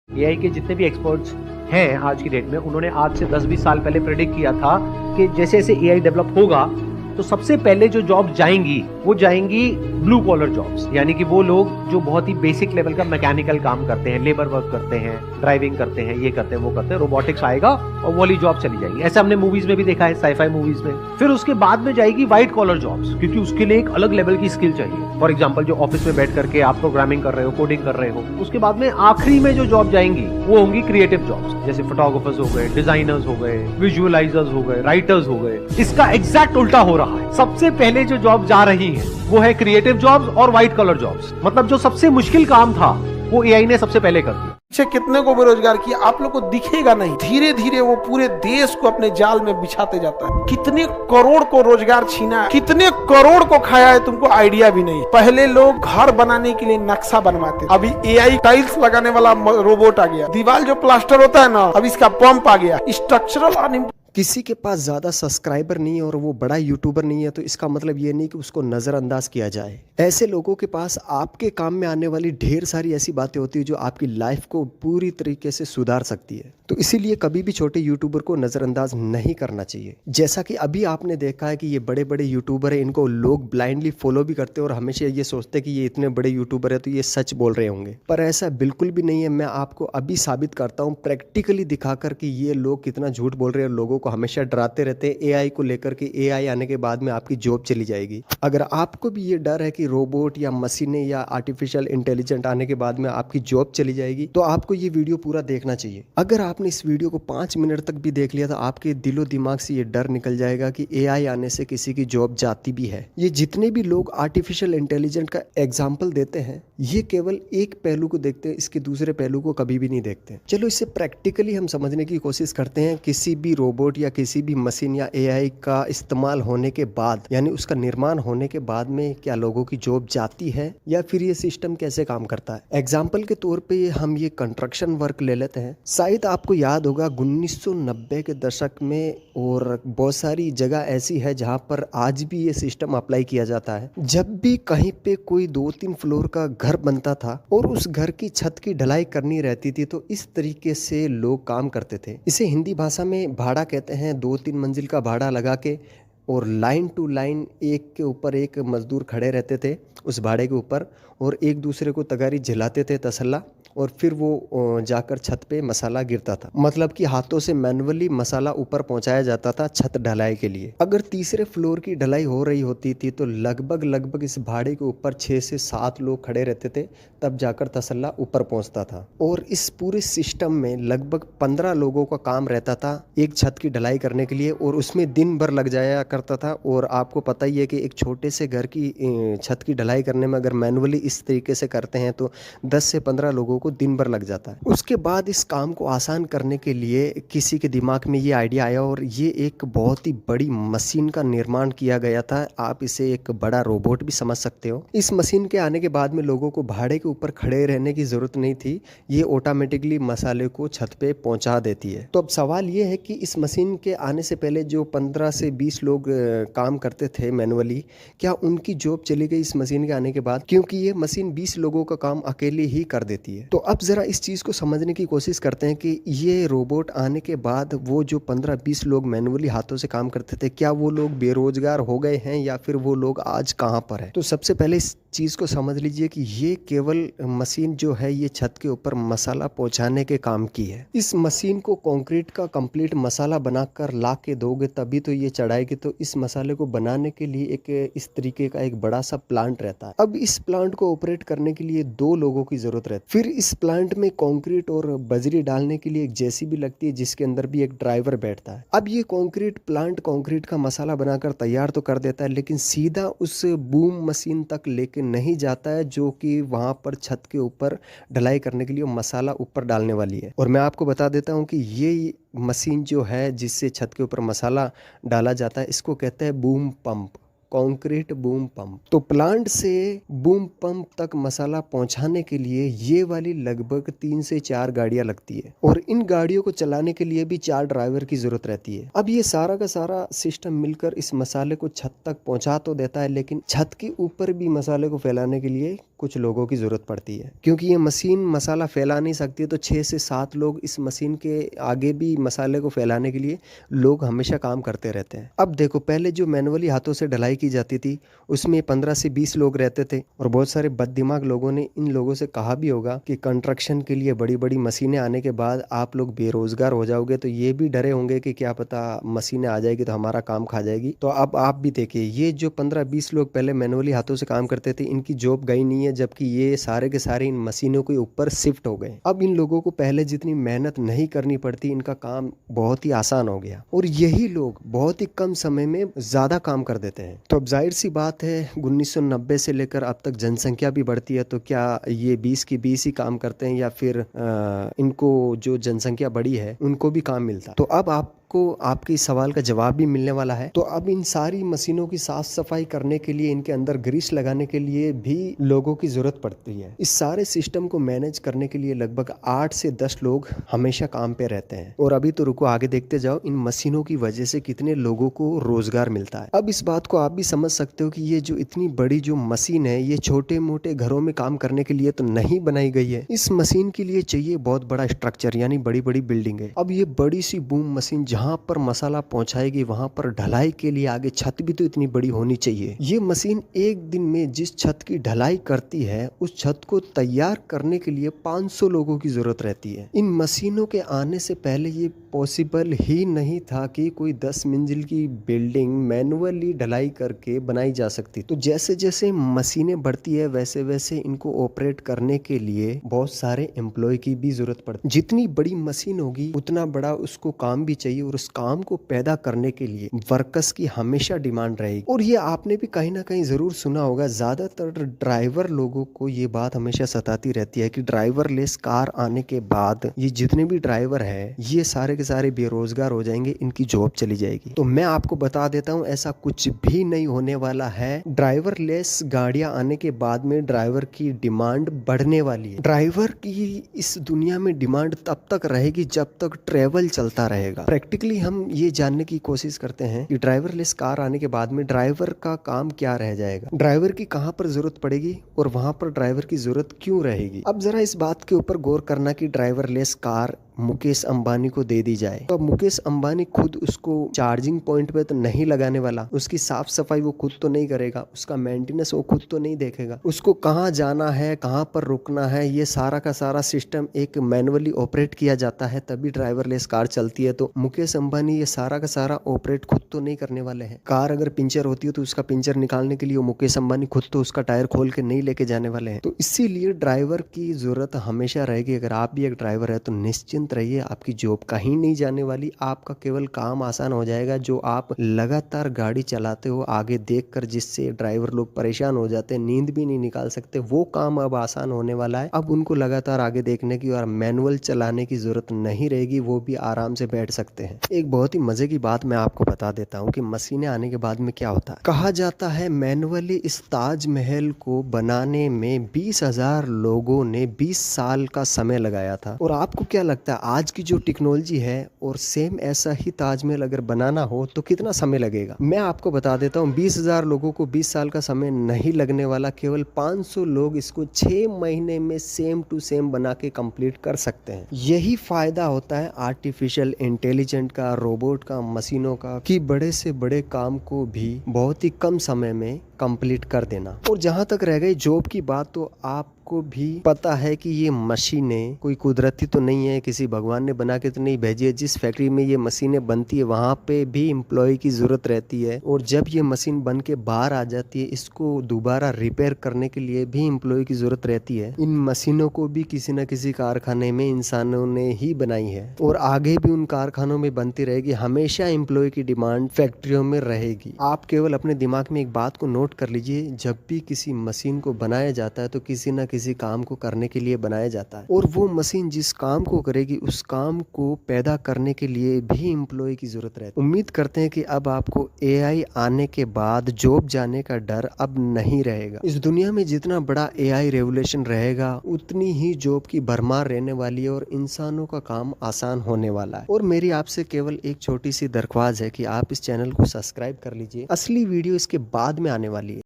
AI के जितने भी एक्सपर्ट्स हैं आज की डेट में, उन्होंने आज से 10-20 साल पहले प्रेडिक्ट किया था कि जैसे जैसे एआई डेवलप होगा तो सबसे पहले जो जॉब जाएंगी वो जाएंगी ब्लू कॉलर जॉब्स, यानी कि वो लोग जो बहुत ही बेसिक लेवल का मैकेनिकल काम करते हैं, लेबर वर्क करते हैं, ड्राइविंग करते हैं, ये करते हैं वो करते हैं, रोबोटिक्स आएगा और वो वाली जॉब चली जाएगी। ऐसा हमने मूवीज में भी देखा है, साईफाई मूवीज में। फिर उसके बाद में जाएगी व्हाइट कॉलर जॉब्स, क्योंकि उसके लिए एक अलग लेवल की स्किल चाहिए। फॉर एग्जाम्पल जो ऑफिस में बैठ करके आप प्रोग्रामिंग कर रहे हो, कोडिंग कर रहे हो। उसके बाद में आखिरी में जो जॉब जाएंगी वो होंगी क्रिएटिव जॉब्स, जैसे फोटोग्राफर्स हो गए, डिजाइनर्स हो गए, विजुअलाइजर्स हो गए, राइटर्स हो गए। इसका एग्जैक्ट उल्टा हो रहा है। सबसे पहले जो जॉब जा रही है वो है क्रिएटिव जॉब्स और व्हाइट कॉलर जॉब्स। मतलब जो सबसे मुश्किल काम था वो एआई ने सबसे पहले कर दिया। पीछे कितने को बेरोजगार किया आप लोग को दिखेगा नहीं, धीरे धीरे वो पूरे देश को अपने जाल में बिछाते जाता है। कितने करोड़ को रोजगार छीना है, कितने करोड़ को खाया है, तुमको आइडिया भी नहीं। पहले लोग घर बनाने के लिए नक्शा बनवाते थे, अभी एआई टाइल्स लगाने वाला रोबोट आ गया। दीवार जो प्लास्टर होता है ना, अब इसका पंप आ गया। स्ट्रक्चरल किसी के पास ज़्यादा सब्सक्राइबर नहीं है और वो बड़ा यूट्यूबर नहीं है तो इसका मतलब ये नहीं कि उसको नज़रअंदाज किया जाए। ऐसे लोगों के पास आपके काम में आने वाली ढेर सारी ऐसी बातें होती है जो आपकी लाइफ को पूरी तरीके से सुधार सकती है। तो इसीलिए कभी भी छोटे यूट्यूबर को नज़रअंदाज नहीं करना चाहिए। जैसा कि अभी आपने देखा है कि ये बड़े बड़े यूट्यूबर हैं, इनको लोग ब्लाइंडली फॉलो भी करते हैं और हमेशा ये सोचते हैं कि ये इतने बड़े यूट्यूबर है तो ये सच बोल रहे होंगे, पर ऐसा बिल्कुल भी नहीं है। मैं आपको अभी साबित करता हूँ प्रैक्टिकली दिखा कर कि ये लोग कितना झूठ बोल रहे हैं। लोगों को हमेशा डराते रहते हैं एआई को लेकर के, एआई आने के बाद में आपकी जॉब चली जाएगी। अगर आपको भी ये डर है कि रोबोट या मशीनें या आर्टिफिशियल इंटेलिजेंट आने के बाद में आपकी जॉब चली जाएगी, तो आपको ये वीडियो पूरा देखना चाहिए। अगर आपने इस वीडियो को 5 मिनट तक भी देख लिया तो आपके दिलो दिमाग से ये डर निकल जाएगा कि एआई आने से किसी की जॉब जाती भी है। ये जितने भी लोग आर्टिफिशियल इंटेलिजेंट का एग्जाम्पल देते हैं ये केवल एक पहलू को देखते हैं, इसके दूसरे पहलू को कभी भी नहीं देखते। चलो इसे प्रैक्टिकली हम समझने की कोशिश करते हैं। किसी भी रोबोट या किसी भी मशीन या एआई का इस्तेमाल होने के बाद, यानी उसका निर्माण होने के बाद में क्या लोगों की जॉब जाती है या फिर ये सिस्टम कैसे काम करता है। एग्जाम्पल के तौर पे हम ये कंस्ट्रक्शन वर्क ले लेते हैं। शायद आपको याद होगा 1990 के दशक में, और बहुत सारी जगह ऐसी है जहाँ पर आज भी ये सिस्टम अप्लाई किया जाता है। जब भी कहीं पे कोई 2-3 फ्लोर का घर बनता था और उस घर की छत की ढलाई करनी रहती थी तो इस तरीके से लोग काम करते थे। इसे हिंदी भाषा में भाड़ा कहते हैं। 2-3 मंजिल का भाड़ा लगा के और लाइन टू लाइन एक के ऊपर एक मजदूर खड़े रहते थे उस भाड़े के ऊपर, और एक दूसरे को तगारी झिलाते थे तसल्ला, और फिर वो जाकर छत पे मसाला गिरता था। मतलब कि हाथों से मैनुअली मसाला ऊपर पहुंचाया जाता था छत ढलाई के लिए। अगर तीसरे फ्लोर की ढलाई हो रही होती थी तो लगभग इस भाड़े के ऊपर 6 से 7 लोग खड़े रहते थे, तब जाकर तसल्ला ऊपर पहुंचता था। और इस पूरे सिस्टम में लगभग 15 लोगों का काम रहता था एक छत की ढलाई करने के लिए, और उसमें दिन भर लग जाया करता था। और आपको पता ही है कि एक छोटे से घर की छत की ढलाई करने में अगर मैनुअली इस तरीके से करते हैं तो 10 से 15 लोगों को दिन भर लग जाता है। उसके बाद इस काम को आसान करने के लिए किसी के दिमाग में ये आइडिया आया और ये एक बहुत ही बड़ी मशीन का निर्माण किया गया था। आप इसे एक बड़ा रोबोट भी समझ सकते हो। इस मशीन के आने के बाद में लोगों को भाड़े के ऊपर खड़े रहने की जरूरत नहीं थी, ये ऑटोमेटिकली मसाले को छत पे पहुंचा देती है। तो अब सवाल ये है कि इस मशीन के आने से पहले जो 15 से 20 लोग काम करते थे मैनुअली, क्या उनकी जॉब चली गई इस मशीन के आने के बाद? क्योंकि ये मशीन 20 लोगों का काम अकेले ही कर देती है। तो अब जरा इस चीज को समझने की कोशिश करते हैं कि ये रोबोट आने के बाद वो जो 15-20 लोग मैनुअली हाथों से काम करते थे, क्या वो लोग बेरोजगार हो गए हैं या फिर वो लोग आज कहाँ पर है? तो सबसे पहले इस चीज को समझ लीजिए कि ये केवल मशीन जो है ये छत के ऊपर मसाला पहुंचाने के काम की है। इस मशीन को कंक्रीट का कंप्लीट मसाला बनाकर ला के दोगे तभी तो ये चढ़ाएगी। तो इस मसाले को बनाने के लिए एक इस तरीके का एक बड़ा सा प्लांट रहता है। अब इस प्लांट को ऑपरेट करने के लिए 2 लोगों की जरूरत रहती है। फिर इस प्लांट में कंक्रीट और बजरी डालने के लिए एक जेसीबी लगती है जिसके अंदर भी एक ड्राइवर बैठता है। अब ये कंक्रीट प्लांट कंक्रीट का मसाला बनाकर तैयार तो कर देता है, लेकिन सीधा उस बूम मशीन तक लेके नहीं जाता है जो कि वहां पर छत के ऊपर ढलाई करने के लिए मसाला ऊपर डालने वाली है। और मैं आपको बता देता हूं कि ये मशीन जो है जिससे छत के ऊपर मसाला डाला जाता है, इसको कहते हैं boom pump, concrete boom pump. तो प्लांट से बूम पंप तक मसाला पहुंचाने के लिए ये वाली लगभग 3 से 4 गाड़ियां लगती है, और इन गाड़ियों को चलाने के लिए भी 4 ड्राइवर की जरूरत रहती है। अब ये सारा का सारा सिस्टम मिलकर इस मसाले को छत तक पहुंचा तो देता है, लेकिन छत के ऊपर भी मसाले को फैलाने के लिए कुछ लोगों की ज़रूरत पड़ती है, क्योंकि ये मशीन मसाला फैला नहीं सकती, तो 6 से 7 लोग इस मशीन के आगे भी मसाले को फैलाने के लिए लोग हमेशा काम करते रहते हैं। अब देखो, पहले जो मैनुअली हाथों से ढलाई की जाती थी उसमें 15 से 20 लोग रहते थे, और बहुत सारे बददिमाग लोगों ने इन लोगों से कहा भी होगा कि कंस्ट्रक्शन के लिए बड़ी बड़ी मशीनें आने के बाद आप लोग बेरोजगार हो जाओगे, तो ये भी डरे होंगे कि क्या पता मशीनें आ जाएगी तो हमारा काम खा जाएगी। तो अब आप भी देखिए, ये जो 15-20 लोग पहले मैनुअली हाथों से काम करते थे, इनकी जॉब गई नहीं है, जबकि ये सारे के सारे इन मशीनों के ऊपर शिफ्ट हो गए। अब इन लोगों को पहले जितनी मेहनत नहीं करनी पड़ती, इनका काम बहुत ही आसान हो गया, और यही लोग बहुत ही कम समय में ज्यादा काम कर देते हैं। तो अब जाहिर सी बात है, 1990 से लेकर अब तक जनसंख्या भी बढ़ती है, तो क्या ये 20 की 20 ही काम करते हैं, या फिर इनको जो जनसंख्या बढ़ी है उनको भी काम मिलता? तो अब आपको आपके इस सवाल का जवाब भी मिलने वाला है। तो अब इन सारी मशीनों की साफ सफाई करने के लिए, इनके अंदर ग्रीस लगाने के लिए भी लोगों की जरूरत पड़ती है। इस सारे सिस्टम को मैनेज करने के लिए लगभग 8 से 10 लोग हमेशा काम पे रहते हैं। और अभी तो रुको, आगे देखते जाओ इन मशीनों की वजह से कितने लोगों को रोजगार मिलता है। अब इस बात को आप भी समझ सकते हो कि ये जो इतनी बड़ी जो मशीन है, ये छोटे मोटे घरों में काम करने के लिए तो नहीं बनाई गई है। इस मशीन के लिए चाहिए बहुत बड़ा स्ट्रक्चर, यानी बड़ी बड़ी बिल्डिंग है। अब ये बड़ी सी बूम मशीन जहां पर मसाला पहुंचाएगी, वहां पर ढलाई के लिए आगे छत भी तो इतनी बड़ी होनी चाहिए। ये मशीन एक दिन में जिस छत की ढलाई करती है, उस छत को तैयार करने के लिए 500 लोगों की जरूरत रहती है। इन मशीनों के आने से पहले ये पॉसिबल ही नहीं था कि कोई 10 मंजिल की बिल्डिंग मैनुअली ढलाई करके बनाई जा सकती। तो जैसे जैसे मशीनें बढ़ती है, वैसे वैसे इनको ऑपरेट करने के लिए बहुत सारे एम्प्लॉय की भी जरूरत पड़ती है। जितनी बड़ी मशीन होगी उतना बड़ा उसको काम भी चाहिए, और उस काम को पैदा करने के लिए वर्कर्स की हमेशा डिमांड रहेगी। और ये आपने भी कहीं ना कहीं जरूर सुना होगा, ज्यादातर ड्राइवर लोगों को ये बात हमेशा सताती रहती है कि ड्राइवरलेस कार आने के बाद ये जितने भी ड्राइवर है, ये सारे के सारे बेरोजगार हो जाएंगे, इनकी जॉब चली जाएगी। तो मैं आपको बता देता हूँ, ऐसा कुछ भी नहीं होने वाला है। ड्राइवरलेस गाड़ियां आने के बाद में ड्राइवर की डिमांड बढ़ने वाली है। ड्राइवर की इस दुनिया में डिमांड तब तक रहेगी जब तक ट्रेवल चलता रहेगा। प्रैक्टिकली हम ये जानने की कोशिश करते हैं कि ड्राइवरलेस कार आने के बाद में ड्राइवर का काम क्या रह जाएगा, ड्राइवर की कहां पर जरूरत पड़ेगी, और वहां पर ड्राइवर की जरूरत क्यों रहेगी। अब जरा इस बात के ऊपर गौर करना कि ड्राइवरलेस कार मुकेश अंबानी को दे दी जाए, तो अब मुकेश अंबानी खुद उसको चार्जिंग पॉइंट पे तो नहीं लगाने वाला, उसकी साफ सफाई वो खुद तो नहीं करेगा, उसका मेंटेनेंस वो खुद तो नहीं देखेगा, उसको कहाँ जाना है, कहाँ पर रुकना है, ये सारा का सारा सिस्टम एक मैनुअली ऑपरेट किया जाता है, तभी ड्राइवरलेस कार चलती है। तो मुकेश अंबानी ये सारा का सारा ऑपरेट खुद तो नहीं करने वाले हैं। कार अगर पंचर होती है तो उसका पंचर निकालने के लिए मुकेश अंबानी खुद तो उसका टायर खोल के नहीं लेके जाने वाले हैं। तो इसीलिए ड्राइवर की जरूरत हमेशा रहेगी। अगर आप भी एक ड्राइवर है तो निश्चिंत रहिए, आपकी जॉब कहीं नहीं जाने वाली, आपका केवल काम आसान हो जाएगा। जो आप लगातार गाड़ी चलाते हो आगे देखकर, जिससे ड्राइवर लोग परेशान हो जाते हैं, नींद भी नहीं निकाल सकते, वो काम अब आसान होने वाला है। अब उनको लगातार आगे देखने की और मैनुअल चलाने की जरूरत नहीं रहेगी, वो भी आराम से बैठ सकते हैं। एक बहुत ही मजे की बात मैं आपको बता देता हूँ कि मशीनें आने के बाद में क्या होता है। कहा जाता है मैनुअली इस ताजमहल को बनाने में 20,000 लोगों ने 20 साल का समय लगाया था। और आपको क्या लगता है, आज की जो टेक्नोलॉजी है और सेम ऐसा ही ताजमहल अगर बनाना हो तो कितना समय लगेगा? मैं आपको बता देता हूँ, 20,000 लोगों को 20 साल का समय नहीं लगने वाला। केवल 500 लोग इसको 6 महीने में सेम टू सेम बना के कंप्लीट कर सकते हैं। यही फायदा होता है आर्टिफिशियल इंटेलिजेंट का, रोबोट का, मशीनों का, कि बड़े से बड़े काम को भी बहुत ही कम समय में कंप्लीट कर देना। और जहां तक रह गई जॉब की बात, तो आपको भी पता है कि ये मशीनें कोई कुदरती तो नहीं है, किसी भगवान ने बना के तो नहीं भेजी है। जिस फैक्ट्री में ये मशीनें बनती है वहां पे भी एम्प्लॉय की जरूरत रहती है, और जब ये मशीन बन के बाहर आ जाती है, इसको दोबारा रिपेयर करने के लिए भी एम्प्लॉय की जरूरत रहती है। इन मशीनों को भी किसी न किसी कारखाने में इंसानों ने ही बनाई है, और आगे भी उन कारखानों में बनती रहेगी। हमेशा एम्प्लॉय की डिमांड फैक्ट्रियों में रहेगी। आप केवल अपने दिमाग में एक बात को नोट कर लीजिए, जब भी किसी मशीन को बनाया जाता है तो किसी न किसी काम को करने के लिए बनाया जाता है, और वो मशीन जिस काम को करेगी उस काम को पैदा करने के लिए भी एम्प्लॉय की जरूरत रहती है। उम्मीद करते हैं कि अब आपको एआई आने के बाद जॉब जाने का डर अब नहीं रहेगा। इस दुनिया में जितना बड़ा एआई रेवोल्यूशन रहेगा, उतनी ही जॉब की भरमार रहने वाली है, और इंसानों का काम आसान होने वाला है। और मेरी आपसे केवल एक छोटी सी दरख्वास्त है कि आप इस चैनल को सब्सक्राइब कर लीजिए। असली वीडियो इसके बाद में आने वाली है।